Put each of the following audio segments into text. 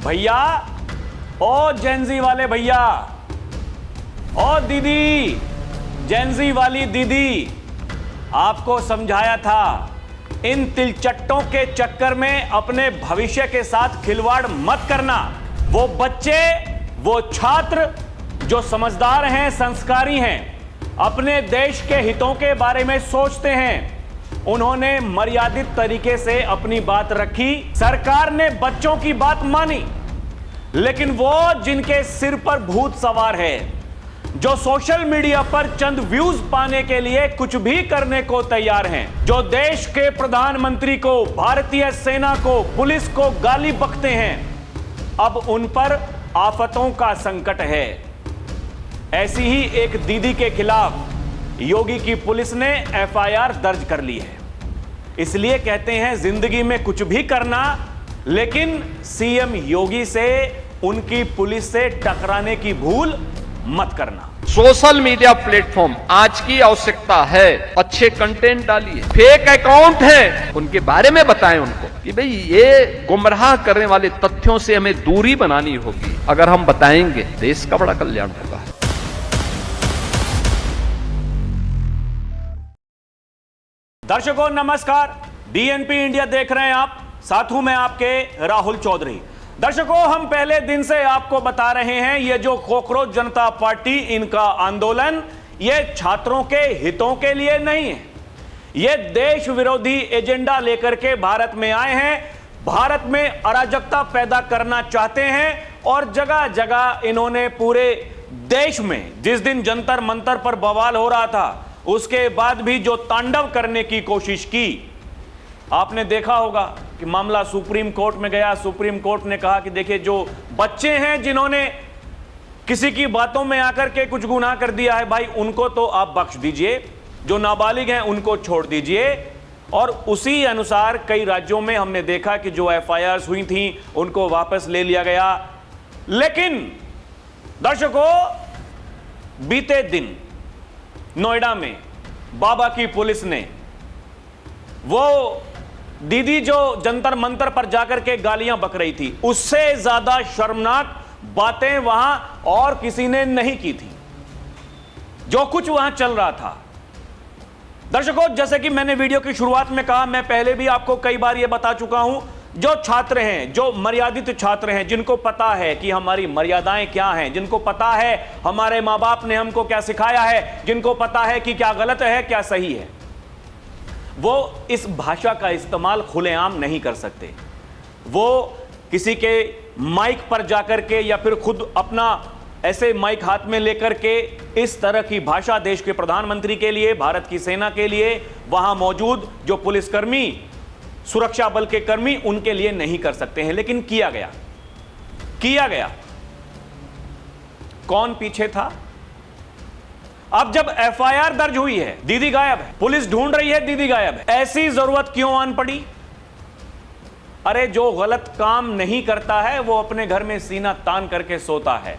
भैया, ओ जेनजी वाले भैया, ओ दीदी, जेनजी वाली दीदी, आपको समझाया था इन तिलचट्टों के चक्कर में अपने भविष्य के साथ खिलवाड़ मत करना। वो बच्चे, वो छात्र जो समझदार हैं, संस्कारी हैं, अपने देश के हितों के बारे में सोचते हैं, उन्होंने मर्यादित तरीके से अपनी बात रखी। सरकार ने बच्चों की बात मानी, लेकिन वो जिनके सिर पर भूत सवार है, जो सोशल मीडिया पर चंद व्यूज पाने के लिए कुछ भी करने को तैयार हैं, जो देश के प्रधानमंत्री को, भारतीय सेना को, पुलिस को गाली बकते हैं, अब उन पर आफतों का संकट है। ऐसी ही एक दीदी के खिलाफ योगी की पुलिस ने एफआईआर दर्ज कर ली है। इसलिए कहते हैं जिंदगी में कुछ भी करना, लेकिन सीएम योगी से, उनकी पुलिस से टकराने की भूल मत करना। सोशल मीडिया प्लेटफॉर्म आज की आवश्यकता है। अच्छे कंटेंट डालिए, फेक अकाउंट है उनके बारे में बताएं उनको कि भाई ये गुमराह करने वाले तथ्यों से हमें दूरी बनानी होगी। अगर हम बताएंगे देश का बड़ा कल्याण होगा। दर्शकों नमस्कार, डीएनपी इंडिया देख रहे हैं आप, साथ हूं मैं आपके राहुल चौधरी। दर्शकों, हम पहले दिन से आपको बता रहे हैं ये जो कॉकरोच जनता पार्टी, इनका आंदोलन ये छात्रों के हितों के लिए नहीं है। ये देश विरोधी एजेंडा लेकर के भारत में आए हैं, भारत में अराजकता पैदा करना चाहते हैं, और जगह जगह इन्होंने पूरे देश में, जिस दिन जंतर मंतर पर बवाल हो रहा था, उसके बाद भी जो तांडव करने की कोशिश की, आपने देखा होगा कि मामला सुप्रीम कोर्ट में गया। सुप्रीम कोर्ट ने कहा कि देखिए, जो बच्चे हैं जिन्होंने किसी की बातों में आकर के कुछ गुनाह कर दिया है, भाई उनको तो आप बख्श दीजिए, जो नाबालिग हैं उनको छोड़ दीजिए। और उसी अनुसार कई राज्यों में हमने देखा कि जो एफआईआर हुई थी उनको वापस ले लिया गया। लेकिन दर्शकों, बीते दिन नोएडा में बाबा की पुलिस ने वो दीदी जो जंतर मंतर पर जाकर के गालियां बक रही थी, उससे ज्यादा शर्मनाक बातें वहां और किसी ने नहीं की थी। जो कुछ वहां चल रहा था, दर्शकों, जैसे कि मैंने वीडियो की शुरुआत में कहा, मैं पहले भी आपको कई बार यह बता चुका हूं, जो छात्र हैं, जो मर्यादित छात्र हैं, जिनको पता है कि हमारी मर्यादाएं क्या हैं, जिनको पता है हमारे मां बाप ने हमको क्या सिखाया है, जिनको पता है कि क्या गलत है क्या सही है, वो इस भाषा का इस्तेमाल खुलेआम नहीं कर सकते। वो किसी के माइक पर जाकर के या फिर खुद अपना ऐसे माइक हाथ में लेकर के इस तरह की भाषा देश के प्रधानमंत्री के लिए, भारत की सेना के लिए, वहां मौजूद जो पुलिसकर्मी, सुरक्षा बल के कर्मी, उनके लिए नहीं कर सकते हैं। लेकिन किया गया। कौन पीछे था? अब जब एफआईआर दर्ज हुई है, दीदी गायब है, पुलिस ढूंढ रही है, दीदी गायब है, ऐसी जरूरत क्यों आन पड़ी? अरे जो गलत काम नहीं करता है वो अपने घर में सीना तान करके सोता है।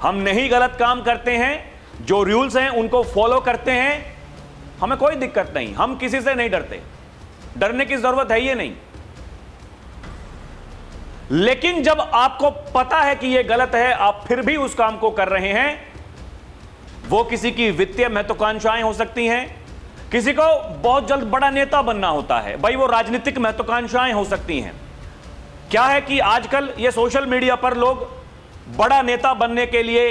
हम नहीं गलत काम करते हैं, जो रूल्स हैं उनको फॉलो करते हैं, हमें कोई दिक्कत नहीं, हम किसी से नहीं डरते, डरने की जरूरत है ही नहीं। लेकिन जब आपको पता है कि यह गलत है, आप फिर भी उस काम को कर रहे हैं, वो किसी की वित्तीय महत्वाकांक्षाएं हो सकती हैं, किसी को बहुत जल्द बड़ा नेता बनना होता है, भाई वो राजनीतिक महत्वाकांक्षाएं हो सकती हैं। क्या है कि आजकल ये सोशल मीडिया पर लोग बड़ा नेता बनने के लिए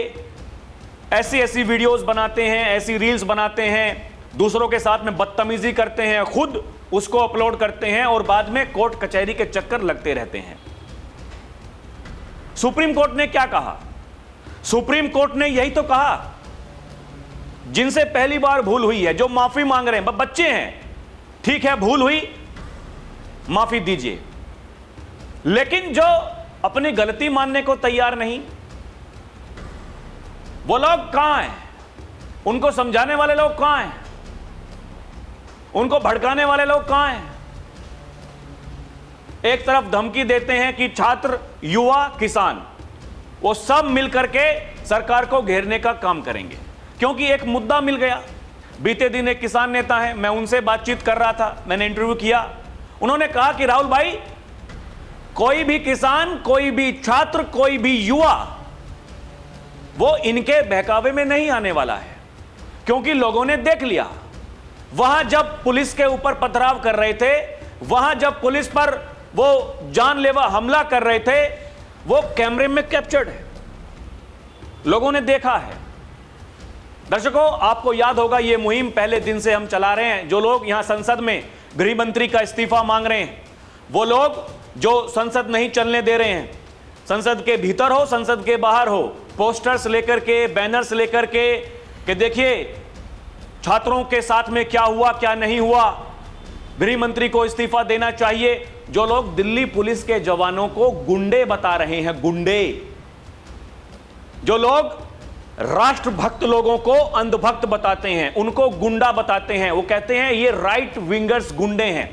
ऐसी वीडियोस बनाते हैं, ऐसी रील्स बनाते हैं, दूसरों के साथ में बदतमीजी करते हैं, खुद उसको अपलोड करते हैं और बाद में कोर्ट कचहरी के चक्कर लगते रहते हैं। सुप्रीम कोर्ट ने क्या कहा? सुप्रीम कोर्ट ने यही तो कहा, जिनसे पहली बार भूल हुई है, जो माफी मांग रहे हैं, बच्चे हैं, ठीक है भूल हुई, माफी दीजिए। लेकिन जो अपनी गलती मानने को तैयार नहीं, वो लोग कहां हैं? उनको समझाने वाले लोग कहां हैं? उनको भड़काने वाले लोग कहां हैं? एक तरफ धमकी देते हैं कि छात्र, युवा, किसान, वो सब मिलकर के सरकार को घेरने का काम करेंगे, क्योंकि एक मुद्दा मिल गया। बीते दिन एक किसान नेता है, मैं उनसे बातचीत कर रहा था, मैंने इंटरव्यू किया, उन्होंने कहा कि राहुल भाई, कोई भी किसान, कोई भी छात्र, कोई भी युवा वो इनके बहकावे में नहीं आने वाला है, क्योंकि लोगों ने देख लिया। वहां जब पुलिस के ऊपर पथराव कर रहे थे, वहां जब पुलिस पर वो जानलेवा हमला कर रहे थे, वो कैमरे में कैप्चर्ड है, लोगों ने देखा है। दर्शकों, आपको याद होगा ये मुहिम पहले दिन से हम चला रहे हैं। जो लोग यहां संसद में गृह मंत्री का इस्तीफा मांग रहे हैं, वो लोग जो संसद नहीं चलने दे रहे हैं, संसद के भीतर हो, संसद के बाहर हो, पोस्टर्स लेकर के, बैनर्स लेकर के कि देखिए छात्रों के साथ में क्या हुआ, क्या नहीं हुआ, गृह मंत्री को इस्तीफा देना चाहिए। जो लोग दिल्ली पुलिस के जवानों को गुंडे बता रहे हैं, गुंडे, जो लोग राष्ट्रभक्त लोगों को अंधभक्त बताते हैं, उनको गुंडा बताते हैं, वो कहते हैं ये राइट विंगर्स गुंडे हैं।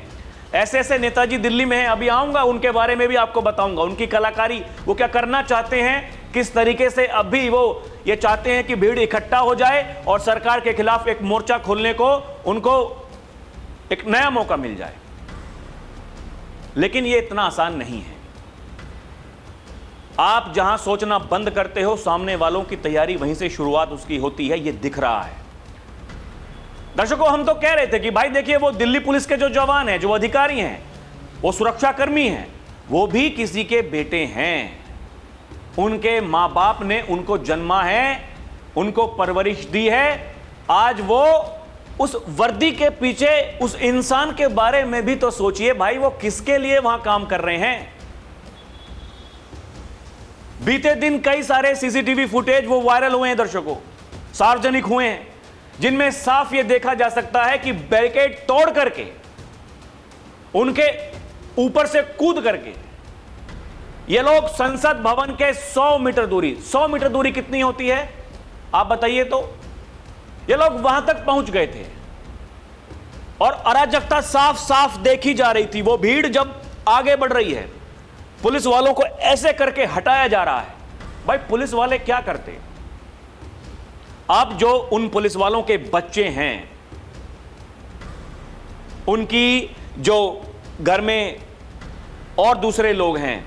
ऐसे ऐसे नेताजी दिल्ली में हैं, अभी आऊंगा उनके बारे में भी आपको बताऊंगा, उनकी कलाकारी, वो क्या करना चाहते हैं, किस तरीके से अभी वो ये चाहते हैं कि भीड़ इकट्ठा हो जाए और सरकार के खिलाफ एक मोर्चा खोलने को उनको एक नया मौका मिल जाए। लेकिन ये इतना आसान नहीं है। आप जहां सोचना बंद करते हो, सामने वालों की तैयारी वहीं से शुरुआत उसकी होती है, ये दिख रहा है। दर्शकों, हम तो कह रहे थे कि भाई देखिए वो दिल्ली पुलिस के जो जवान हैं, जो अधिकारी हैं, वो सुरक्षा कर्मी हैं, वो भी किसी के बेटे हैं। उनके मां बाप ने उनको जन्मा है, उनको परवरिश दी है। आज वो उस वर्दी के पीछे उस इंसान के बारे में भी तो सोचिए भाई, वो किसके लिए वहां काम कर रहे हैं। बीते दिन कई सारे सीसीटीवी फुटेज वो वायरल हुए हैं दर्शकों, सार्वजनिक हुए हैं, जिनमें साफ ये देखा जा सकता है कि बैरिकेड तोड़ करके, उनके ऊपर से कूद करके ये लोग संसद भवन के 100 मीटर दूरी, 100 मीटर दूरी कितनी होती है आप बताइए, तो ये लोग वहां तक पहुंच गए थे और अराजकता साफ साफ देखी जा रही थी। वो भीड़ जब आगे बढ़ रही है, पुलिस वालों को ऐसे करके हटाया जा रहा है। भाई पुलिस वाले क्या करते? आप जो उन पुलिस वालों के बच्चे हैं, उनकी जो घर में और दूसरे लोग हैं,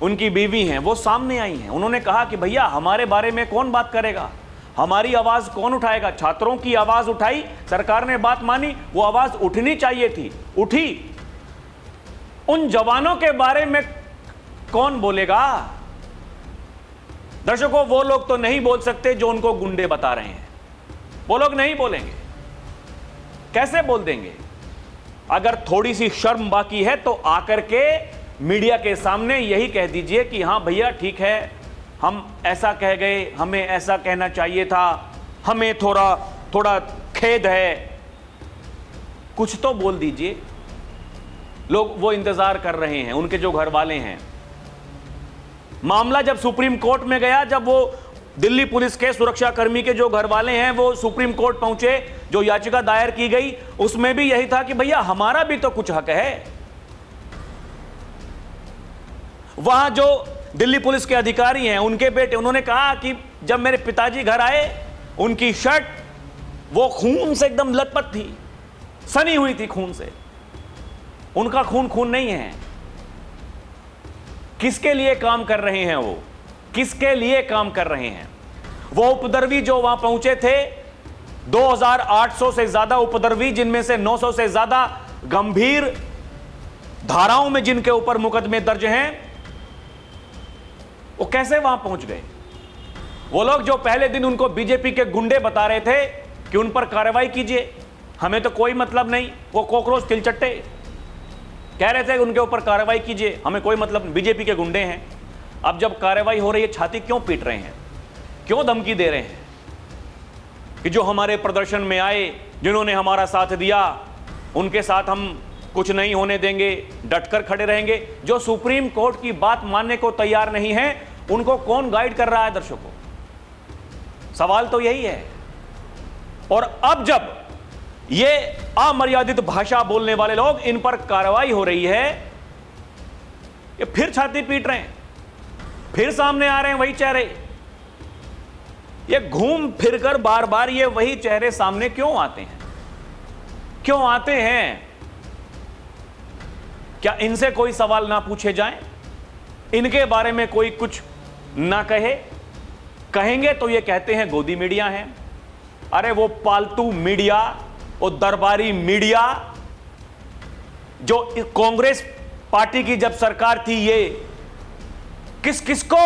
उनकी बीवी हैं, वो सामने आई हैं। उन्होंने कहा कि भैया हमारे बारे में कौन बात करेगा, हमारी आवाज कौन उठाएगा। छात्रों की आवाज उठाई, सरकार ने बात मानी, वो आवाज उठनी चाहिए थी, उठी। उन जवानों के बारे में कौन बोलेगा? दर्शकों, वो लोग तो नहीं बोल सकते जो उनको गुंडे बता रहे हैं, वो लोग नहीं बोलेंगे। कैसे बोल देंगे? अगर थोड़ी सी शर्म बाकी है तो आकर के मीडिया के सामने यही कह दीजिए कि हां भैया ठीक है, हम ऐसा कह गए, हमें ऐसा कहना चाहिए था, हमें थोड़ा खेद है, कुछ तो बोल दीजिए। लोग वो इंतजार कर रहे हैं, उनके जो घर वाले हैं। मामला जब सुप्रीम कोर्ट में गया, जब वो दिल्ली पुलिस के सुरक्षा कर्मी के जो घर वाले हैं वो सुप्रीम कोर्ट पहुंचे, जो याचिका दायर की गई उसमें भी यही था कि भैया हमारा भी तो कुछ हक है। वहां जो दिल्ली पुलिस के अधिकारी हैं, उनके बेटे, उन्होंने कहा कि जब मेरे पिताजी घर आए, उनकी शर्ट वो खून से एकदम लथपथ थी, सनी हुई थी खून से। उनका खून नहीं है। किसके लिए काम कर रहे हैं वो? किसके लिए काम कर रहे हैं? वो उपद्रवी जो वहां पहुंचे थे, 2800 से ज्यादा उपद्रवी, जिनमें से 900 से ज्यादा गंभीर धाराओं में जिनके ऊपर मुकदमे दर्ज हैं, वो कैसे वहां पहुंच गए? वो लोग जो पहले दिन उनको बीजेपी के गुंडे बता रहे थे कि उन पर कार्रवाई कीजिए, हमें तो कोई मतलब नहीं, वो कॉकरोच तिलचट्टे कह रहे थे उनके ऊपर कार्रवाई कीजिए, हमें कोई मतलब, बीजेपी के गुंडे हैं। अब जब कार्रवाई हो रही है, छाती क्यों पीट रहे हैं, क्यों धमकी दे रहे हैं कि जो हमारे प्रदर्शन में आए, जिन्होंने हमारा साथ दिया, उनके साथ हम कुछ नहीं होने देंगे, डटकर खड़े रहेंगे। जो सुप्रीम कोर्ट की बात मानने को तैयार नहीं है, उनको कौन गाइड कर रहा है? दर्शकों, सवाल तो यही है। और अब जब ये अमर्यादित भाषा बोलने वाले लोग, इन पर कार्रवाई हो रही है, ये फिर छाती पीट रहे हैं, फिर सामने आ रहे हैं वही चेहरे। ये घूम फिरकर बार बार ये वही चेहरे सामने क्यों आते हैं? क्यों आते हैं? क्या इनसे कोई सवाल ना पूछे जाएं? इनके बारे में कोई कुछ ना कहे? कहेंगे तो ये कहते हैं गोदी मीडिया है। अरे वो पालतू मीडिया, वो दरबारी मीडिया जो कांग्रेस पार्टी की जब सरकार थी, ये किस किस को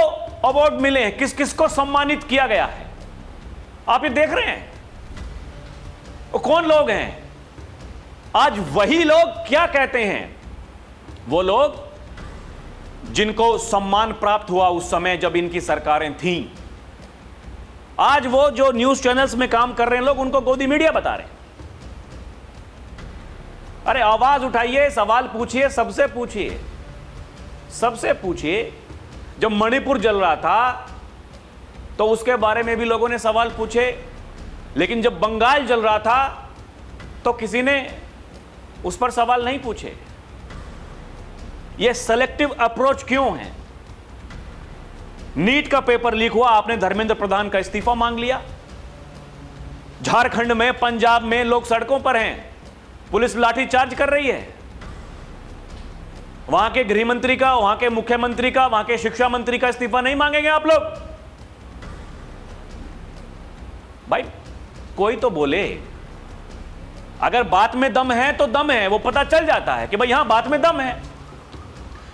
अवार्ड मिले हैं, किस किस को सम्मानित किया गया है, आप ये देख रहे हैं। वो कौन लोग हैं? आज वही लोग क्या कहते हैं, वो लोग जिनको सम्मान प्राप्त हुआ उस समय जब इनकी सरकारें थीं, आज वो जो न्यूज चैनल्स में काम कर रहे हैं लोग उनको गोदी मीडिया बता रहे हैं। अरे आवाज उठाइए, सवाल पूछिए, सबसे पूछिए, सबसे पूछिए। जब मणिपुर जल रहा था तो उसके बारे में भी लोगों ने सवाल पूछे, लेकिन जब बंगाल जल रहा था तो किसी ने उस पर सवाल नहीं पूछे। यह सेलेक्टिव अप्रोच क्यों है? नीट का पेपर लीक हुआ, आपने धर्मेंद्र प्रधान का इस्तीफा मांग लिया। झारखंड में, पंजाब में लोग सड़कों पर हैं, पुलिस लाठीचार्ज कर रही है। वहां के गृह मंत्री का, वहां के मुख्यमंत्री का, वहां के शिक्षा मंत्री का इस्तीफा नहीं मांगेंगे आप लोग? भाई कोई तो बोले। अगर बात में दम है तो दम है, वो पता चल जाता है कि भाई यहां बात में दम है।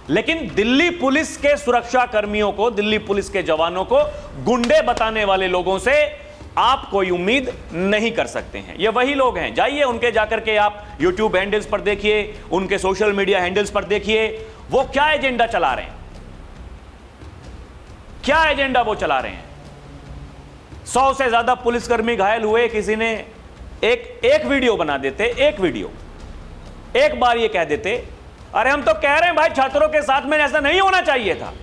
लेकिन दिल्ली पुलिस के सुरक्षा कर्मियों को, दिल्ली पुलिस के जवानों को गुंडे बताने वाले लोगों से आप कोई उम्मीद नहीं कर सकते हैं। ये वही लोग हैं। जाइए उनके जाकर के आप YouTube हैंडल्स पर देखिए, उनके सोशल मीडिया हैंडल्स पर देखिए, वो क्या एजेंडा चला रहे हैं, क्या एजेंडा वो चला रहे हैं। 100 से ज्यादा पुलिसकर्मी घायल हुए, किसी ने एक वीडियो बना देते, एक वीडियो, एक बार ये कह देते, अरे हम तो कह रहे हैं भाई छात्रों के साथ में ऐसा नहीं होना चाहिए था,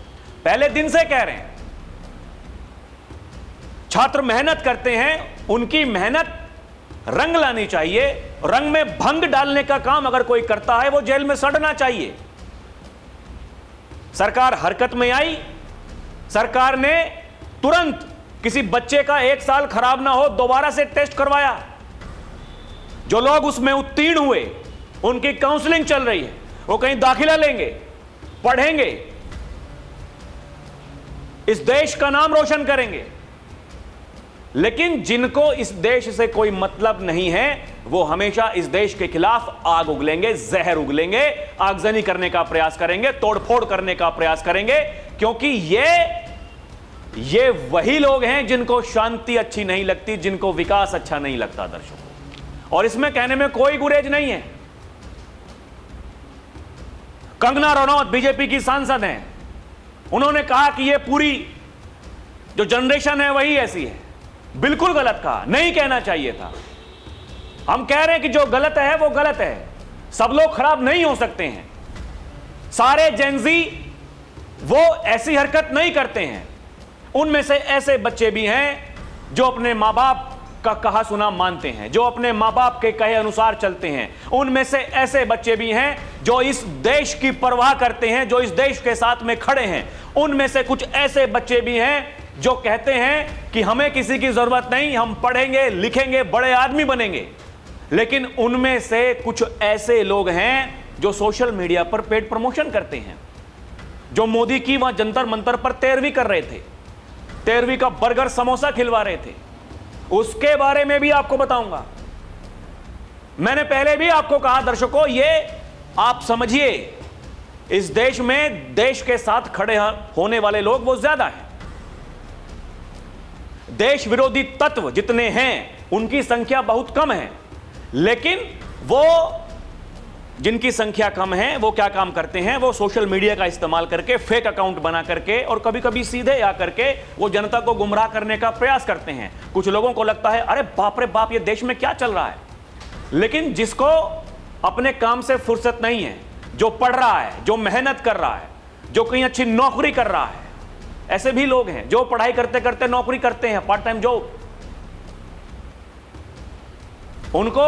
पहले दिन से कह रहे हैं। छात्र मेहनत करते हैं, उनकी मेहनत रंग लानी चाहिए। रंग में भंग डालने का काम अगर कोई करता है वो जेल में सड़ना चाहिए। सरकार हरकत में आई, सरकार ने तुरंत किसी बच्चे का 1 साल खराब ना हो दोबारा से टेस्ट करवाया। जो लोग उसमें उत्तीर्ण हुए उनकी काउंसलिंग चल रही है, वो कहीं दाखिला लेंगे, पढ़ेंगे, इस देश का नाम रोशन करेंगे। लेकिन जिनको इस देश से कोई मतलब नहीं है वो हमेशा इस देश के खिलाफ आग उगलेंगे, जहर उगलेंगे, आगजनी करने का प्रयास करेंगे, तोड़फोड़ करने का प्रयास करेंगे, क्योंकि ये वही लोग हैं जिनको शांति अच्छी नहीं लगती, जिनको विकास अच्छा नहीं लगता दर्शकों। और इसमें कहने में कोई गुरेज नहीं है। कंगना रनौत बीजेपी की सांसद हैं, उन्होंने कहा कि ये पूरी जो जनरेशन है वही ऐसी है। बिल्कुल गलत कहा, नहीं कहना चाहिए था। हम कह रहे हैं कि जो गलत है वो गलत है, सब लोग खराब नहीं हो सकते हैं। सारे जेनजी वो ऐसी हरकत नहीं करते हैं। उनमें से ऐसे बच्चे भी हैं जो अपने मां बाप का कहा सुना मानते हैं, जो अपने मां बाप के कहे अनुसार चलते हैं। उनमें से ऐसे बच्चे भी हैं जो इस देश की परवाह करते हैं, जो इस देश के साथ में खड़े हैं। उनमें से कुछ ऐसे बच्चे भी हैं जो कहते हैं कि हमें किसी की जरूरत नहीं, हम पढ़ेंगे, लिखेंगे, बड़े आदमी बनेंगे। लेकिन उनमें से कुछ ऐसे लोग हैं जो सोशल मीडिया पर पेड प्रमोशन करते हैं, जो मोदी की वहां जंतर मंतर पर 13वीं कर रहे थे, 13वीं का बर्गर समोसा खिलवा रहे थे। उसके बारे में भी आपको बताऊंगा। मैंने पहले भी आपको कहा दर्शकों, ये आप समझिए, इस देश में देश के साथ खड़े होने वाले लोग वो ज्यादा हैं। देश विरोधी तत्व जितने हैं उनकी संख्या बहुत कम है, लेकिन वो जिनकी संख्या कम है वो क्या काम करते हैं, वो सोशल मीडिया का इस्तेमाल करके, फेक अकाउंट बना करके और कभी कभी सीधे आकर के वो जनता को गुमराह करने का प्रयास करते हैं। कुछ लोगों को लगता है अरे बाप रे बाप, ये देश में क्या चल रहा है। लेकिन जिसको अपने काम से फुर्सत नहीं है, जो पढ़ रहा है, जो मेहनत कर रहा है, जो कहीं अच्छी नौकरी कर रहा है, ऐसे भी लोग हैं जो पढ़ाई करते करते नौकरी करते हैं, पार्ट टाइम जॉब। उनको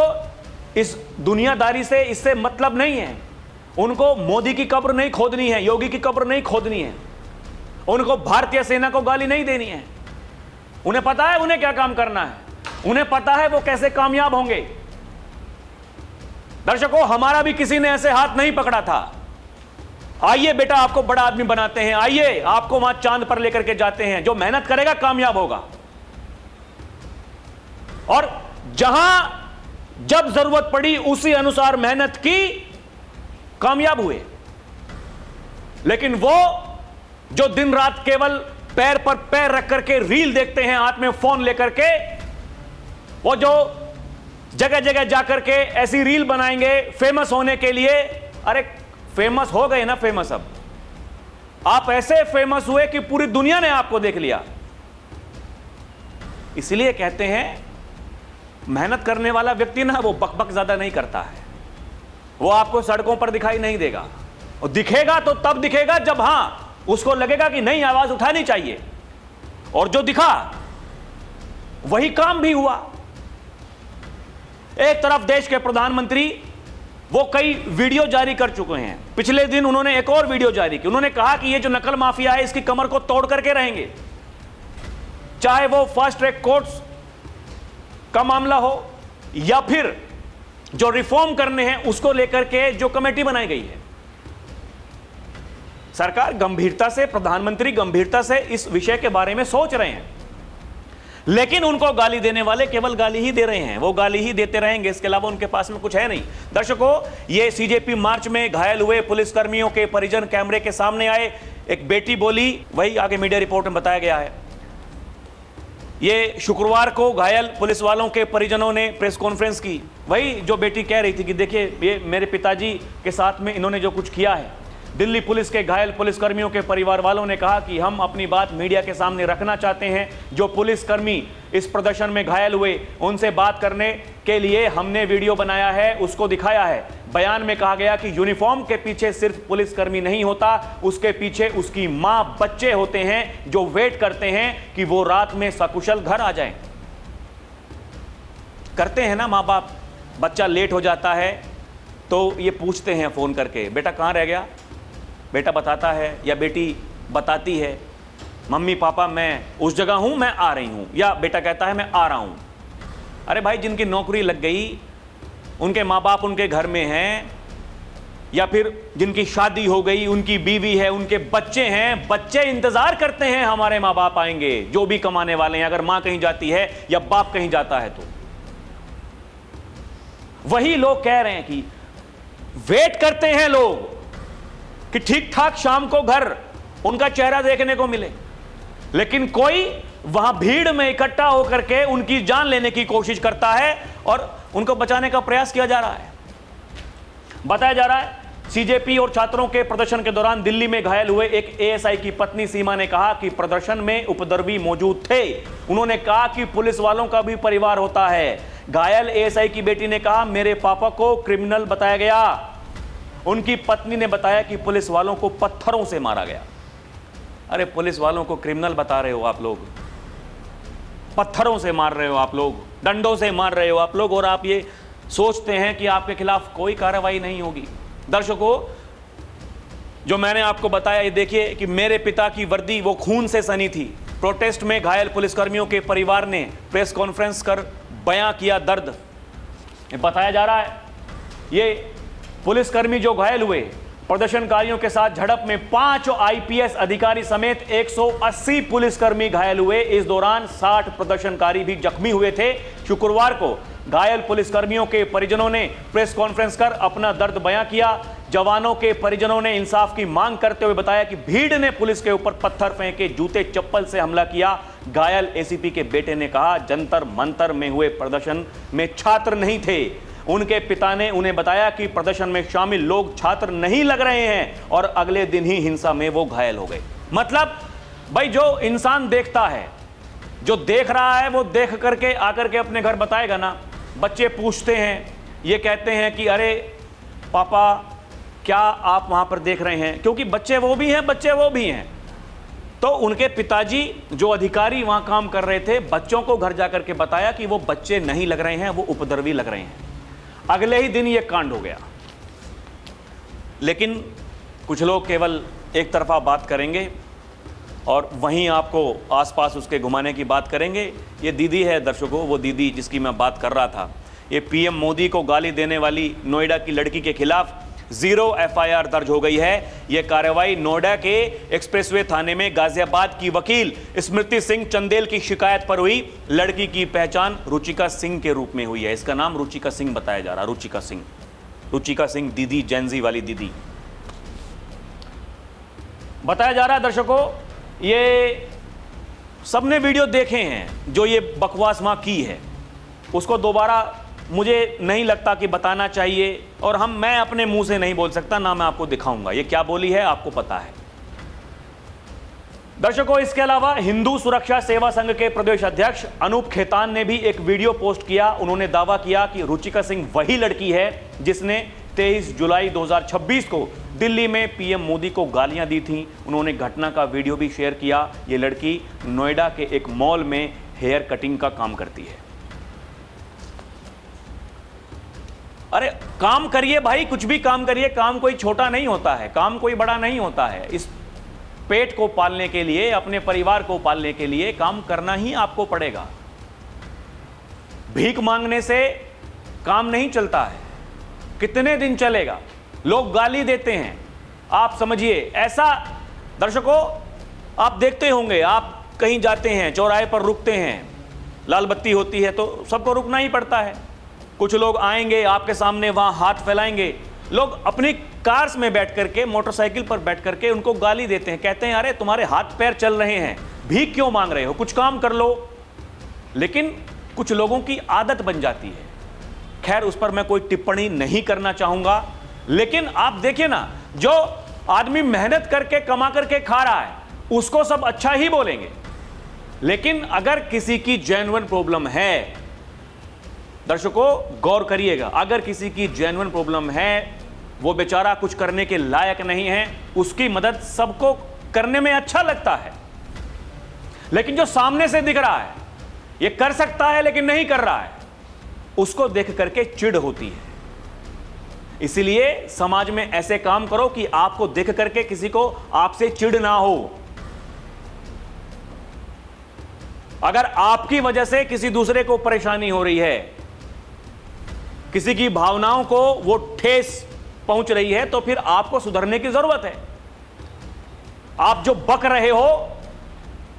इस दुनियादारी से, इससे मतलब नहीं है। उनको मोदी की कब्र नहीं खोदनी है, योगी की कब्र नहीं खोदनी है, उनको भारतीय सेना को गाली नहीं देनी है। उन्हें पता है उन्हें क्या काम करना है, उन्हें पता है वो कैसे कामयाब होंगे। दर्शकों, हमारा भी किसी ने ऐसे हाथ नहीं पकड़ा था आइए बेटा आपको बड़ा आदमी बनाते हैं, आइए आपको वहां चांद पर लेकर के जाते हैं, जो मेहनत करेगा कामयाब होगा। और जहां जब जरूरत पड़ी उसी अनुसार मेहनत की, कामयाब हुए। लेकिन वो जो दिन रात केवल पैर पर पैर रख करके रील देखते हैं, हाथ में फोन लेकर के, वो जो जगह जगह जाकर के ऐसी रील बनाएंगे फेमस होने के लिए। अरे फेमस हो गए ना, फेमस अब आप ऐसे फेमस हुए कि पूरी दुनिया ने आपको देख लिया। इसलिए कहते हैं मेहनत करने वाला व्यक्ति ना वो बकबक ज्यादा नहीं करता है, वो आपको सड़कों पर दिखाई नहीं देगा, और दिखेगा तो तब दिखेगा जब उसको लगेगा कि नहीं आवाज उठानी चाहिए, और जो दिखा वही काम भी हुआ। एक तरफ देश के प्रधानमंत्री वो कई वीडियो जारी कर चुके हैं। पिछले दिन उन्होंने एक और वीडियो जारी की, उन्होंने कहा कि ये जो नकल माफिया है इसकी कमर को तोड़ करके रहेंगे, चाहे वो फास्ट ट्रैक कोर्ट्स का मामला हो या फिर जो रिफॉर्म करने हैं उसको लेकर के जो कमेटी बनाई गई है। सरकार गंभीरता से, प्रधानमंत्री गंभीरता से इस विषय के बारे में सोच रहे हैं, लेकिन उनको गाली देने वाले केवल गाली ही दे रहे हैं, वो गाली ही देते रहेंगे, इसके अलावा उनके पास में कुछ है नहीं। दर्शकों, ये सीजेपी मार्च में घायल हुए पुलिसकर्मियों के परिजन कैमरे के सामने आए, एक बेटी बोली, वही आगे मीडिया रिपोर्ट में बताया गया है। ये शुक्रवार को घायल पुलिस वालों के परिजनों ने प्रेस कॉन्फ्रेंस की, वही जो बेटी कह रही थी कि देखिए ये मेरे पिताजी के साथ में इन्होंने जो कुछ किया है। दिल्ली पुलिस के घायल पुलिसकर्मियों के परिवार वालों ने कहा कि हम अपनी बात मीडिया के सामने रखना चाहते हैं। जो पुलिसकर्मी इस प्रदर्शन में घायल हुए उनसे बात करने के लिए हमने वीडियो बनाया है, उसको दिखाया है। बयान में कहा गया कि यूनिफॉर्म के पीछे सिर्फ पुलिसकर्मी नहीं होता, उसके पीछे उसकी मां, बच्चे होते हैं जो वेट करते हैं कि वो रात में सकुशल घर आ जाएं। करते हैं ना मां बाप, बच्चा लेट हो जाता है तो ये पूछते हैं फोन करके, बेटा कहाँ रह गया? बेटा बताता है या बेटी बताती है, मम्मी पापा मैं उस जगह हूं, मैं आ रही हूं, या बेटा कहता है मैं आ रहा हूं। अरे भाई, जिनकी नौकरी लग गई, उनके माँ बाप उनके घर में हैं, या फिर जिनकी शादी हो गई, उनकी बीवी है, उनके बच्चे हैं, बच्चे इंतजार करते हैं हमारे माँ बाप आएंगे, जो भी कमाने वाले हैं। अगर माँ कहीं जाती है या बाप कहीं जाता है तो वही लोग कह रहे हैं कि वेट करते हैं लोग कि ठीक ठाक शाम को घर उनका चेहरा देखने को मिले, लेकिन कोई वहां भीड़ में इकट्ठा होकर के उनकी जान लेने की कोशिश करता है और उनको बचाने का प्रयास किया जा रहा है। बताया जा रहा है सीजेपी और छात्रों के प्रदर्शन के दौरान दिल्ली में घायल हुए एक एएसआई की पत्नी सीमा ने कहा कि प्रदर्शन में उपद्रवी मौजूद थे। उन्होंने कहा कि पुलिस वालों का भी परिवार होता है। घायल एएसआई की बेटी ने कहा, मेरे पापा को क्रिमिनल बताया गया। उनकी पत्नी ने बताया कि पुलिस वालों को पत्थरों से मारा गया। अरे पुलिस वालों को क्रिमिनल बता रहे हो आप लोग, पत्थरों से मार रहे हो आप लोग, डंडों से मार रहे हो आप लोग, और आप ये सोचते हैं कि आपके खिलाफ कोई कार्रवाई नहीं होगी। दर्शकों, जो मैंने आपको बताया, ये देखिए कि मेरे पिता की वर्दी वो खून से सनी थी। प्रोटेस्ट में घायल पुलिसकर्मियों के परिवार ने प्रेस कॉन्फ्रेंस कर बयां किया दर्द। बताया जा रहा है ये पुलिसकर्मी जो घायल हुए, प्रदर्शनकारियों के साथ झड़प में 5 आईपीएस अधिकारी समेत 180 पुलिसकर्मी घायल हुए। इस दौरान 60 प्रदर्शनकारी भी जख्मी हुए थे। शुक्रवार को घायल पुलिसकर्मियों के परिजनों ने प्रेस कॉन्फ्रेंस कर अपना दर्द बयां किया। जवानों के परिजनों ने इंसाफ की मांग करते हुए बताया कि भीड़ ने पुलिस के ऊपर पत्थर फेंके, जूते चप्पल से हमला किया। घायल एसीपी के बेटे ने कहा, जंतर मंतर में हुए प्रदर्शन में छात्र नहीं थे। उनके पिता ने उन्हें बताया कि प्रदर्शन में शामिल लोग छात्र नहीं लग रहे हैं, और अगले दिन ही हिंसा में वो घायल हो गए। मतलब भाई, जो इंसान देखता है, जो देख रहा है, वो देख करके आकर के अपने घर बताएगा ना। बच्चे पूछते हैं, ये कहते हैं कि अरे पापा क्या आप वहां पर देख रहे हैं, क्योंकि बच्चे वो भी हैं, बच्चे वो भी हैं। तो उनके पिताजी जो अधिकारी वहां काम कर रहे थे, बच्चों को घर जाकर के बताया कि वो बच्चे नहीं लग रहे हैं, वो उपद्रवी लग रहे हैं। अगले ही दिन ये कांड हो गया। लेकिन कुछ लोग केवल एक तरफा बात करेंगे और वहीं आपको आसपास उसके घुमाने की बात करेंगे। ये दीदी है दर्शकों, वो दीदी जिसकी मैं बात कर रहा था। ये पीएम मोदी को गाली देने वाली नोएडा की लड़की के खिलाफ 0 एफआईआर दर्ज हो गई है। यह कार्रवाई नोएडा के एक्सप्रेसवे थाने में गाजियाबाद की वकील स्मृति सिंह चंदेल की शिकायत पर हुई। लड़की की पहचान रुचिका सिंह के रूप में हुई है। इसका नाम रुचिका सिंह बताया जा रहा। रुचिका सिंह दीदी, जेंजी वाली दीदी बताया जा रहा है। दर्शकों, ये सबने वीडियो देखे हैं जो ये बकवास वहां की है, उसको दोबारा मुझे नहीं लगता कि बताना चाहिए, और मैं अपने मुंह से नहीं बोल सकता, ना मैं आपको दिखाऊंगा ये क्या बोली है, आपको पता है। दर्शकों, इसके अलावा हिंदू सुरक्षा सेवा संघ के प्रदेश अध्यक्ष अनूप खेतान ने भी एक वीडियो पोस्ट किया। उन्होंने दावा किया कि रुचिका सिंह वही लड़की है जिसने 23 जुलाई 2026 को दिल्ली में पीएम मोदी को गालियां दी थीं। उन्होंने घटना का वीडियो भी शेयर किया। ये लड़की नोएडा के एक मॉल में हेयर कटिंग का काम करती है। अरे काम करिए भाई, कुछ भी काम करिए, काम कोई छोटा नहीं होता है, काम कोई बड़ा नहीं होता है। इस पेट को पालने के लिए, अपने परिवार को पालने के लिए काम करना ही आपको पड़ेगा। भीख मांगने से काम नहीं चलता है। कितने दिन चलेगा? लोग गाली देते हैं, आप समझिए ऐसा। दर्शकों, आप देखते होंगे, आप कहीं जाते हैं, चौराहे पर रुकते हैं, लाल बत्ती होती है तो सबको रुकना ही पड़ता है। कुछ लोग आएंगे आपके सामने, वहां हाथ फैलाएंगे। लोग अपनी कार्स में बैठ करके, मोटरसाइकिल पर बैठ करके उनको गाली देते हैं, कहते हैं अरे तुम्हारे हाथ पैर चल रहे हैं, भीख क्यों मांग रहे हो, कुछ काम कर लो। लेकिन कुछ लोगों की आदत बन जाती है। खैर, उस पर मैं कोई टिप्पणी नहीं करना चाहूंगा। लेकिन आप देखिए ना, जो आदमी मेहनत करके कमा करके खा रहा है उसको सब अच्छा ही बोलेंगे। लेकिन अगर किसी की जेन्युइन प्रॉब्लम है, दर्शकों गौर करिएगा, अगर किसी की जेन्युइन प्रॉब्लम है, वो बेचारा कुछ करने के लायक नहीं है, उसकी मदद सबको करने में अच्छा लगता है। लेकिन जो सामने से दिख रहा है, ये कर सकता है लेकिन नहीं कर रहा है, उसको देख करके चिढ़ होती है। इसीलिए समाज में ऐसे काम करो कि आपको देख करके किसी को आपसे चिढ़ ना हो। अगर आपकी वजह से किसी दूसरे को परेशानी हो रही है, किसी की भावनाओं को वो ठेस पहुंच रही है, तो फिर आपको सुधरने की जरूरत है। आप जो बक रहे हो,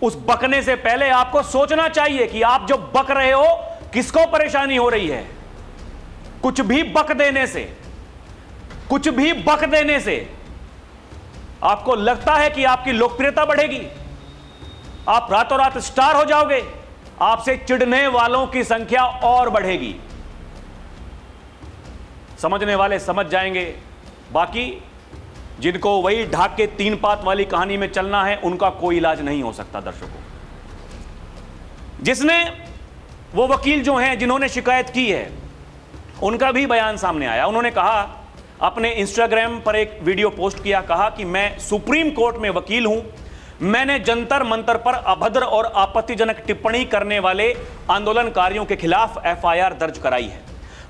उस बकने से पहले आपको सोचना चाहिए कि आप जो बक रहे हो किसको परेशानी हो रही है। कुछ भी बक देने से आपको लगता है कि आपकी लोकप्रियता बढ़ेगी, आप रातों रात स्टार हो जाओगे, आपसे चिढ़ने वालों की संख्या और बढ़ेगी। समझने वाले समझ जाएंगे, बाकी जिनको वही ढाक के 3 पात वाली कहानी में चलना है, उनका कोई इलाज नहीं हो सकता। दर्शकों, वो वकील जो हैं जिन्होंने शिकायत की है, उनका भी बयान सामने आया। उन्होंने कहा, अपने इंस्टाग्राम पर एक वीडियो पोस्ट किया, कहा कि मैं सुप्रीम कोर्ट में वकील हूं, मैंने जंतर मंतर पर अभद्र और आपत्तिजनक टिप्पणी करने वाले आंदोलनकारियों के खिलाफ एफआईआर दर्ज कराई है।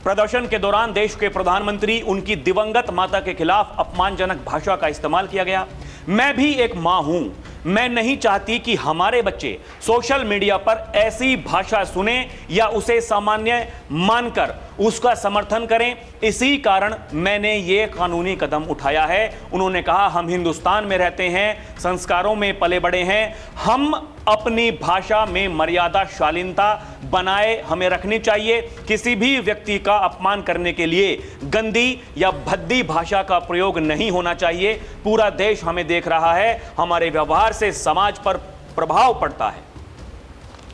प्रदर्शन के दौरान देश के प्रधानमंत्री, उनकी दिवंगत माता के खिलाफ अपमानजनक भाषा का इस्तेमाल किया गया। मैं भी एक मां हूं, मैं नहीं चाहती कि हमारे बच्चे सोशल मीडिया पर ऐसी भाषा सुने या उसे सामान्य मानकर उसका समर्थन करें। इसी कारण मैंने ये कानूनी कदम उठाया है। उन्होंने कहा, हम हिंदुस्तान में रहते हैं, संस्कारों में पले बड़े हैं, हम अपनी भाषा में मर्यादा, शालीनता बनाए हमें रखनी चाहिए। किसी भी व्यक्ति का अपमान करने के लिए गंदी या भद्दी भाषा का प्रयोग नहीं होना चाहिए। पूरा देश हमें देख रहा है, हमारे व्यवहार से समाज पर प्रभाव पड़ता है,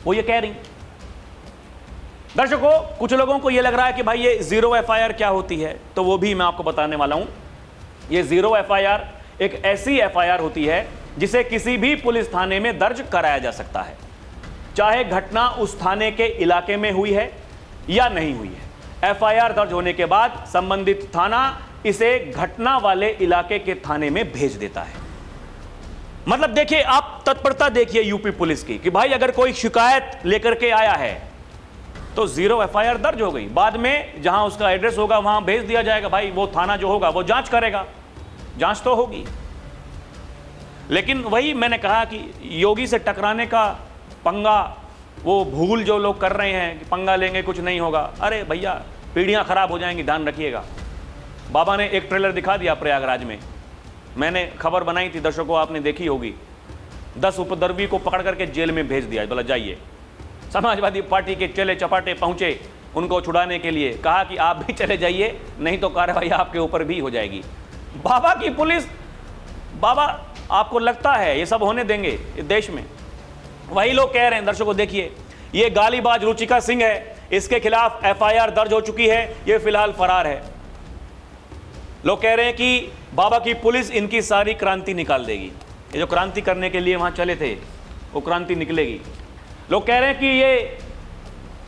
वो ये कह रही। दर्शकों, कुछ लोगों को यह लग रहा है कि भाई ये 0 एफआईआर क्या होती है, तो वो भी मैं आपको बताने वाला हूं। ये 0 एफआईआर एक ऐसी एफआईआर होती है जिसे किसी भी पुलिस थाने में दर्ज कराया जा सकता है, चाहे घटना उस थाने के इलाके में हुई है या नहीं हुई है। एफआईआर दर्ज होने के बाद संबंधित थाना इसे घटना वाले इलाके के थाने में भेज देता है। मतलब देखिए, आप तत्परता देखिए यूपी पुलिस की कि भाई अगर कोई शिकायत लेकर के आया है तो 0 एफआईआर दर्ज हो गई, बाद में जहां उसका एड्रेस होगा वहां भेज दिया जाएगा। भाई वो थाना जो होगा वो जांच करेगा, जांच तो होगी। लेकिन वही मैंने कहा कि योगी से टकराने का पंगा, वो भूल जो लोग कर रहे हैं कि पंगा लेंगे कुछ नहीं होगा, अरे भैया पीढ़ियां खराब हो जाएंगी, ध्यान रखिएगा। बाबा ने एक ट्रेलर दिखा दिया प्रयागराज में, मैंने खबर बनाई थी, दर्शकों आपने देखी होगी। 10 उपद्रवी को पकड़ करके जेल में भेज दिया, बोला जाइए। समाजवादी पार्टी के चले चपाटे पहुंचे उनको छुड़ाने के लिए, कहा कि आप भी चले जाइए नहीं तो कार्रवाई आपके ऊपर भी हो जाएगी। बाबा की पुलिस, बाबा आपको लगता है ये सब होने देंगे इस देश में? वही लोग कह रहे हैं, दर्शकों देखिए, ये गालीबाज रुचिका सिंह है, इसके खिलाफ एफआईआर दर्ज हो चुकी है, ये फिलहाल फरार है। लोग कह रहे हैं कि बाबा की पुलिस इनकी सारी क्रांति निकाल देगी, ये जो क्रांति करने के लिए वहां चले थे वो क्रांति निकलेगी। लोग कह रहे हैं कि ये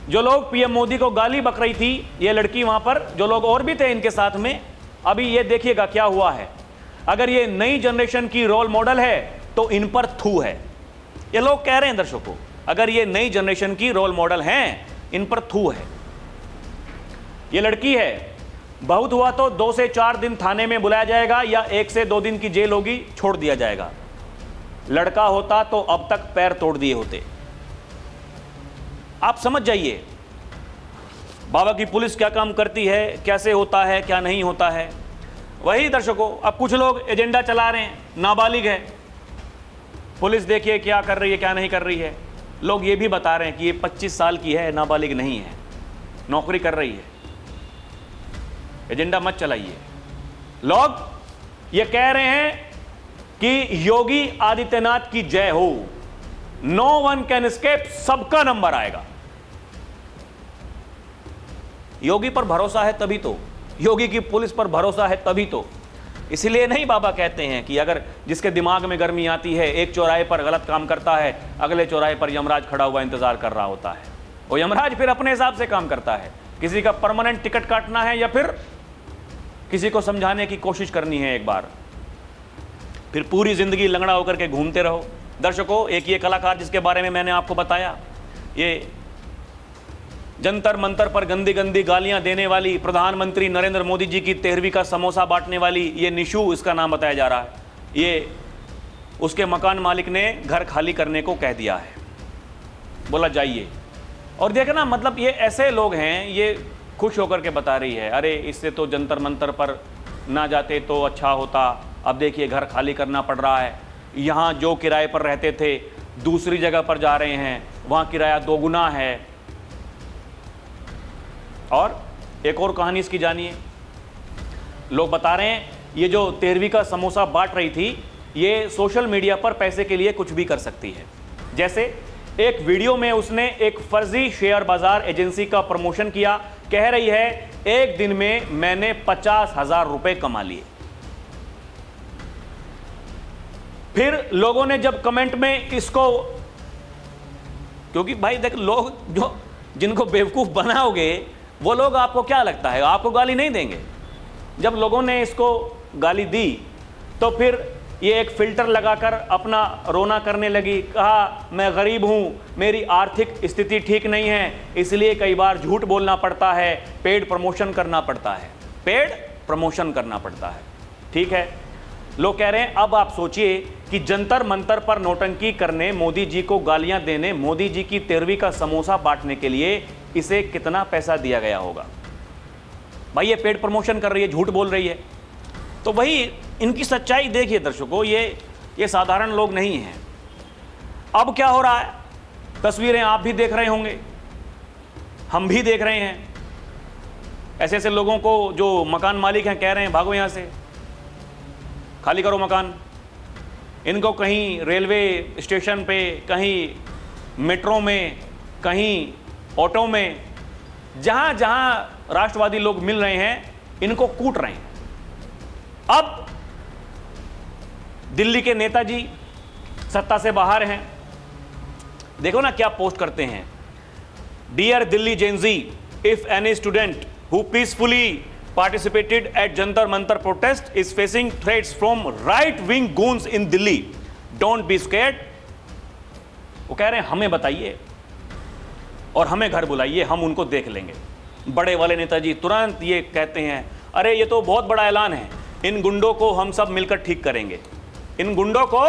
जो लोग पीएम मोदी को गाली बक रही थी, ये लड़की वहां पर, जो लोग और भी थे इनके साथ में, अभी ये देखिएगा क्या हुआ है। अगर ये नई जनरेशन की रोल मॉडल है तो इन पर थू है, ये लोग कह रहे हैं दर्शकों। अगर ये नई जनरेशन की रोल मॉडल हैं, इन पर थू है। ये लड़की है, बहुत हुआ तो 2 से 4 दिन थाने में बुलाया जाएगा या 1 से 2 दिन की जेल होगी, छोड़ दिया जाएगा। लड़का होता तो अब तक पैर तोड़ दिए होते। आप समझ जाइए बाबा की पुलिस क्या काम करती है, कैसे होता है, क्या नहीं होता है। वही दर्शकों, अब कुछ लोग एजेंडा चला रहे हैं, नाबालिग है, पुलिस देखिए क्या कर रही है क्या नहीं कर रही है। लोग ये भी बता रहे हैं कि ये 25 साल की है, नाबालिग नहीं है, नौकरी कर रही है। एजेंडा मत चलाइए। लोग ये कह रहे हैं कि योगी आदित्यनाथ की जय हो, नो वन कैन एस्केप, सबका नंबर आएगा। योगी पर भरोसा है तभी तो, योगी की पुलिस पर भरोसा है तभी तो। इसलिए नहीं बाबा कहते हैं कि अगर जिसके दिमाग में गर्मी आती है, एक चौराहे पर गलत काम करता है, अगले चौराहे पर यमराज खड़ा हुआ इंतजार कर रहा होता है। वो यमराज फिर अपने हिसाब से काम करता है, किसी का परमानेंट टिकट काटना है या फिर किसी को समझाने की कोशिश करनी है एक बार, फिर पूरी जिंदगी लंगड़ा होकर के घूमते रहो। दर्शकों, एक ये कलाकार जिसके बारे में मैंने आपको बताया, ये जंतर मंतर पर गंदी गंदी गालियां देने वाली, प्रधानमंत्री नरेंद्र मोदी जी की 13वीं का समोसा बांटने वाली, ये निशु इसका नाम बताया जा रहा है, ये उसके मकान मालिक ने घर खाली करने को कह दिया है, बोला जाइए। और देखना, मतलब ये ऐसे लोग हैं, ये खुश होकर के बता रही है, अरे इससे तो जंतर मंतर पर ना जाते तो अच्छा होता, अब देखिए घर खाली करना पड़ रहा है। यहाँ जो किराए पर रहते थे दूसरी जगह पर जा रहे हैं, वहाँ किराया 2 गुना है। और एक और कहानी इसकी जानिए। लोग बता रहे हैं ये जो 13वीं का समोसा बांट रही थी, ये सोशल मीडिया पर पैसे के लिए कुछ भी कर सकती है। जैसे एक वीडियो में उसने एक फर्जी शेयर बाजार एजेंसी का प्रमोशन किया, कह रही है एक दिन में मैंने 50,000 रुपए कमा लिए। फिर लोगों ने जब कमेंट में इसको, क्योंकि भाई देख, लोग जो जिनको बेवकूफ बनाओगे वो लोग आपको क्या लगता है आपको गाली नहीं देंगे। जब लोगों ने इसको गाली दी तो फिर ये एक फिल्टर लगाकर अपना रोना करने लगी, कहा मैं गरीब हूँ, मेरी आर्थिक स्थिति ठीक नहीं है, इसलिए कई बार झूठ बोलना पड़ता है, पेड प्रमोशन करना पड़ता है, पेड प्रमोशन करना पड़ता है। ठीक है, लोग कह रहे हैं अब आप सोचिए कि जंतर मंतर पर नौटंकी करने, मोदी जी को गालियां देने, मोदी जी की 13वीं का समोसा बांटने के लिए इसे कितना पैसा दिया गया होगा। भाई ये पेड प्रमोशन कर रही है, झूठ बोल रही है। तो वही इनकी सच्चाई देखिए दर्शकों, ये साधारण लोग नहीं हैं। अब क्या हो रहा है, तस्वीरें आप भी देख रहे होंगे, हम भी देख रहे हैं। ऐसे ऐसे लोगों को जो मकान मालिक हैं कह रहे हैं भागो यहाँ से, खाली करो मकान। इनको कहीं रेलवे स्टेशन पे, कहीं मेट्रो में, कहीं ऑटो में, जहां जहां राष्ट्रवादी लोग मिल रहे हैं इनको कूट रहे हैं। अब दिल्ली के नेताजी सत्ता से बाहर हैं, देखो ना क्या पोस्ट करते हैं। Dear Delhi Gen Z, if any student who peacefully participated at Jantar Mantar protest is facing threats from right-wing goons in Delhi. Don't be scared. वो कह रहे हैं हमें बताइए और हमें घर बुलाइए, हम उनको देख लेंगे। बड़े वाले नेताजी तुरंत ये कहते हैं, अरे ये तो बहुत बड़ा ऐलान है, इन गुंडों को हम सब मिलकर ठीक करेंगे, इन गुंडों को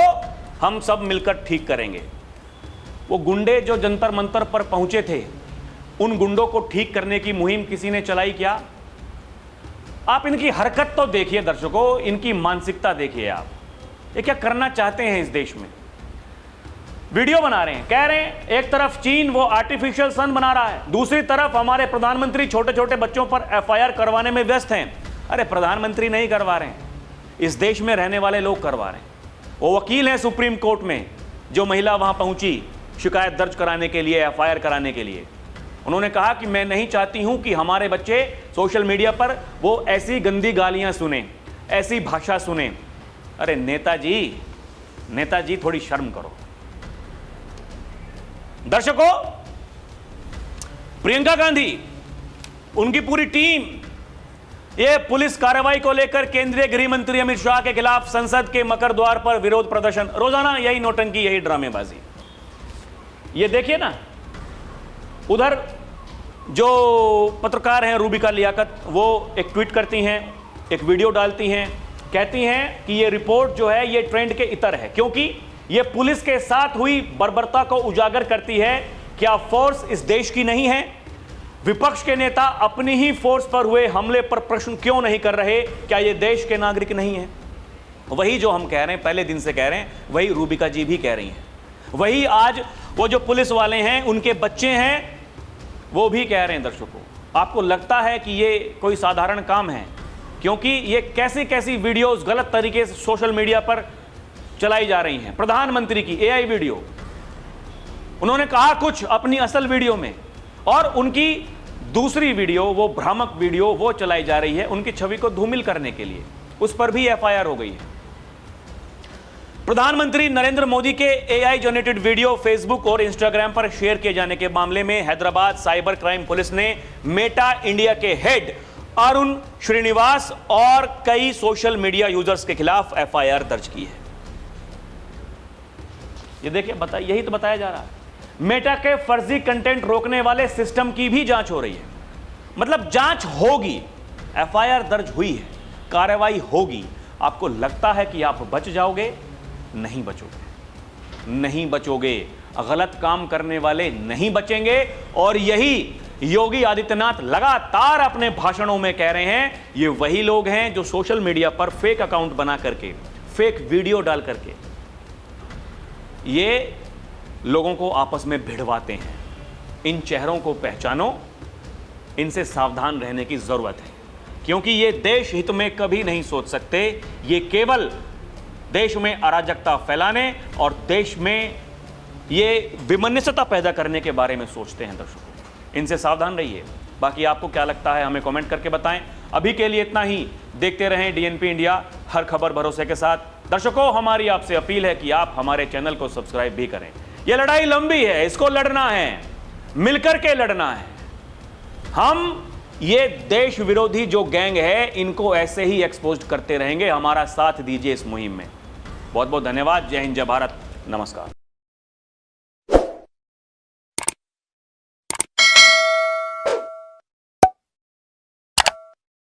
हम सब मिलकर ठीक करेंगे। वो गुंडे जो जंतर मंतर पर पहुंचे थे, उन गुंडों को ठीक करने की मुहिम किसी ने चलाई क्या? आप इनकी हरकत तो देखिए दर्शकों, इनकी मानसिकता देखिए आप, ये क्या करना चाहते हैं इस देश में। वीडियो बना रहे हैं, कह रहे हैं एक तरफ चीन वो आर्टिफिशियल सन बना रहा है, दूसरी तरफ हमारे प्रधानमंत्री छोटे छोटे बच्चों पर एफआईआर करवाने में व्यस्त हैं। अरे प्रधानमंत्री नहीं करवा रहे हैं, इस देश में रहने वाले लोग करवा रहे हैं। वो वकील हैं सुप्रीम कोर्ट में, जो महिला वहां पहुंची शिकायत दर्ज कराने के लिए, एफआईआर कराने के लिए। उन्होंने कहा कि मैं नहीं चाहती हूं कि हमारे बच्चे सोशल मीडिया पर वो ऐसी गंदी गालियां सुने, ऐसी भाषा सुने। अरे नेताजी थोड़ी शर्म करो। दर्शकों, प्रियंका गांधी, उनकी पूरी टीम ये पुलिस कार्रवाई को लेकर केंद्रीय गृह मंत्री अमित शाह के खिलाफ संसद के मकर द्वार पर विरोध प्रदर्शन, रोजाना यही नौटंकी, यही ड्रामेबाजी। ये देखिए ना, उधर जो पत्रकार हैं रूबिका लियाकत, वो एक ट्वीट करती हैं, एक वीडियो डालती हैं, कहती हैं कि ये रिपोर्ट जो है ये ट्रेंड के इतर है, क्योंकि ये पुलिस के साथ हुई बर्बरता को उजागर करती है। क्या फोर्स इस देश की नहीं है? विपक्ष के नेता अपनी ही फोर्स पर हुए हमले पर प्रश्न क्यों नहीं कर रहे? क्या ये देश के नागरिक नहीं है? वही जो हम कह रहे हैं, पहले दिन से कह रहे हैं, वही रूबिका जी भी कह रही हैं। वही आज वो जो पुलिस वाले हैं, उनके बच्चे हैं, वो भी कह रहे हैं। दर्शकों, आपको लगता है कि ये कोई साधारण काम है? क्योंकि ये कैसी कैसी वीडियोस गलत तरीके से सोशल मीडिया पर चलाई जा रही हैं। प्रधानमंत्री की एआई वीडियो, उन्होंने कहा कुछ अपनी असल वीडियो में, और उनकी दूसरी वीडियो, वो भ्रामक वीडियो, वो चलाई जा रही है उनकी छवि को धूमिल करने के लिए। उस पर भी एफआईआर हो गई है। प्रधानमंत्री नरेंद्र मोदी के एआई जनरेटेड वीडियो फेसबुक और इंस्टाग्राम पर शेयर किए जाने के मामले में हैदराबाद साइबर क्राइम पुलिस ने मेटा इंडिया के हेड अरुण श्रीनिवास और कई सोशल मीडिया यूजर्स के खिलाफ एफआईआर दर्ज की है। ये देखिए, यही तो बताया जा रहा है। मेटा के फर्जी कंटेंट रोकने वाले सिस्टम की भी जांच हो रही है। मतलब जांच होगी, एफआईआर दर्ज हुई है, कार्रवाई होगी। आपको लगता है कि आप बच जाओगे? नहीं बचोगे, नहीं बचोगे। गलत काम करने वाले नहीं बचेंगे। और यही योगी आदित्यनाथ लगातार अपने भाषणों में कह रहे हैं। ये वही लोग हैं जो सोशल मीडिया पर फेक अकाउंट बना करके, फेक वीडियो डाल करके ये लोगों को आपस में भिड़वाते हैं। इन चेहरों को पहचानो, इनसे सावधान रहने की जरूरत है, क्योंकि ये देश हित में कभी नहीं सोच सकते। ये केवल देश में अराजकता फैलाने और देश में ये विमनस्यता पैदा करने के बारे में सोचते हैं। दर्शकों, इनसे सावधान रहिए। बाकी आपको क्या लगता है हमें कमेंट करके बताएं। अभी के लिए इतना ही। देखते रहें डीएनपी इंडिया, हर खबर भरोसे के साथ। दर्शकों, हमारी आपसे अपील है कि आप हमारे चैनल को सब्सक्राइब भी करें। यह लड़ाई लंबी है, इसको लड़ना है, मिलकर के लड़ना है। हम ये देश विरोधी जो गैंग है, इनको ऐसे ही एक्सपोज करते रहेंगे। हमारा साथ दीजिए इस मुहिम में। बहुत बहुत धन्यवाद। जय हिंद, जय भारत, नमस्कार।